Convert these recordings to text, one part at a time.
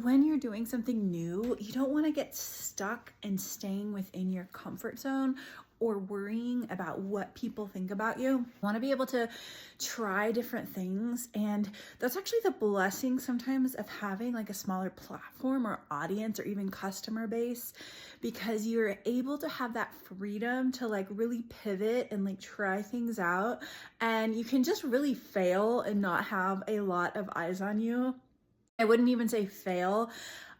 when you're doing something new, you don't want to get stuck and staying within your comfort zone or worrying about what people think about you. You want to be able to try different things. And that's actually the blessing sometimes of having like a smaller platform or audience or even customer base, because you're able to have that freedom to like really pivot and like try things out. And you can just really fail and not have a lot of eyes on you. I wouldn't even say fail.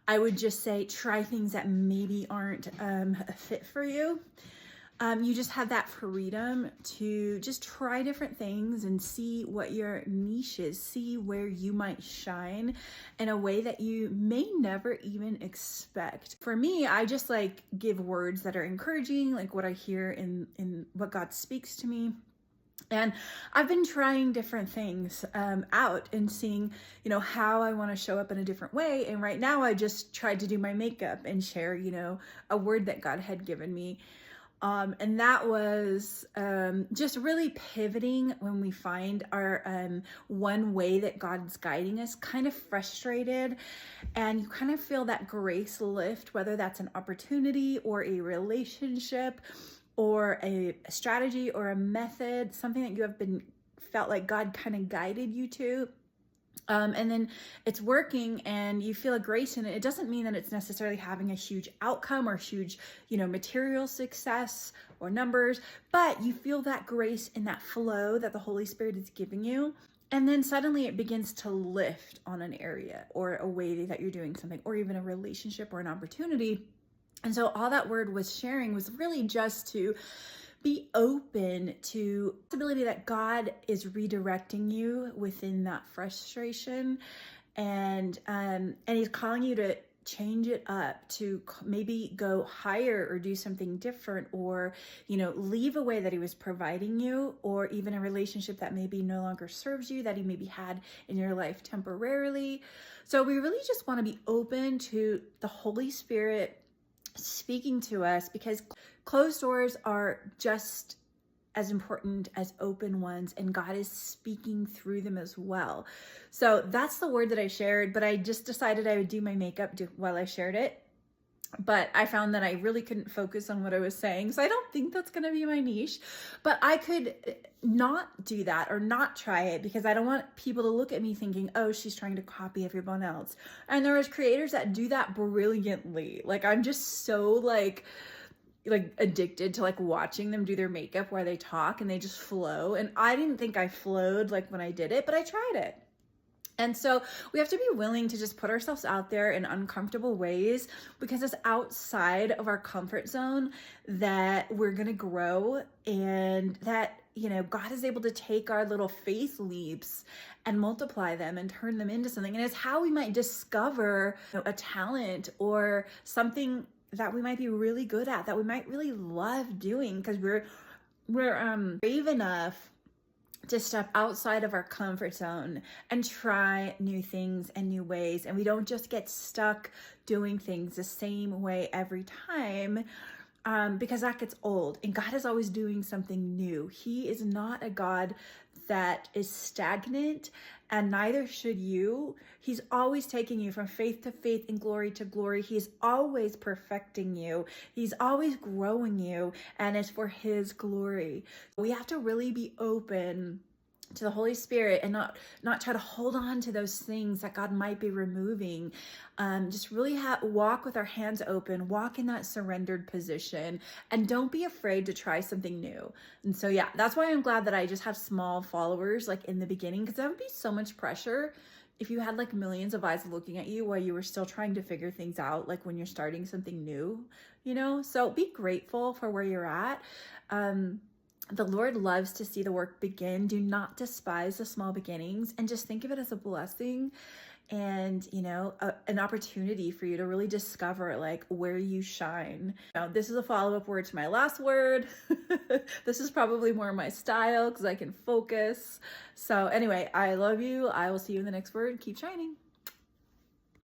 I would just say try things that maybe aren't a fit for you. You just have that freedom to just try different things and see what your niche is, see where you might shine in a way that you may never even expect. For me, I just like give words that are encouraging, like what I hear in what God speaks to me. And I've been trying different things out and seeing, how I want to show up in a different way. And right now I just tried to do my makeup and share, a word that God had given me. And that was just really pivoting when we find our one way that God's guiding us, kind of frustrated, and you kind of feel that grace lift, whether that's an opportunity or a relationship or a strategy or a method, something that you have felt like God kind of guided you to. And then it's working and you feel a grace in it. It doesn't mean that it's necessarily having a huge outcome or huge, material success or numbers, but you feel that grace in that flow that the Holy Spirit is giving you. And then suddenly it begins to lift on an area or a way that you're doing something, or even a relationship or an opportunity. And so all that word was sharing was really just to be open to the possibility that God is redirecting you within that frustration, and He's calling you to change it up, to maybe go higher or do something different, or leave a way that He was providing you, or even a relationship that maybe no longer serves you, that He maybe had in your life temporarily. So we really just want to be open to the Holy Spirit speaking to us, because closed doors are just as important as open ones, and God is speaking through them as well. So that's the word that I shared, but I just decided I would do my makeup while I shared it. But I found that I really couldn't focus on what I was saying. So I don't think that's going to be my niche, but I could not do that or not try it, because I don't want people to look at me thinking, oh, she's trying to copy everyone else. And there is creators that do that brilliantly. Like, I'm just so like addicted to like watching them do their makeup while they talk, and they just flow. And I didn't think I flowed like when I did it, but I tried it. And so we have to be willing to just put ourselves out there in uncomfortable ways, because it's outside of our comfort zone that we're going to grow, and that, God is able to take our little faith leaps and multiply them and turn them into something. And it's how we might discover a talent or something that we might be really good at, that we might really love doing, because we're brave enough to step outside of our comfort zone and try new things and new ways. And we don't just get stuck doing things the same way every time, because that gets old. And God is always doing something new. He is not a God that is stagnant, and neither should you. He's always taking you from faith to faith and glory to glory. He's always perfecting you. He's always growing you, and it's for His glory. We have to really be open to the Holy Spirit and not try to hold on to those things that God might be removing. Just really walk with our hands open, walk in that surrendered position, and don't be afraid to try something new. And so, yeah, that's why I'm glad that I just have small followers like in the beginning, because that would be so much pressure if you had like millions of eyes looking at you while you were still trying to figure things out, like when you're starting something new, So be grateful for where you're at. The Lord loves to see the work begin. Do not despise the small beginnings, and just think of it as a blessing and, an opportunity for you to really discover like where you shine. Now, this is a follow-up word to my last word. This is probably more my style because I can focus. So anyway, I love you. I will see you in the next word. Keep shining.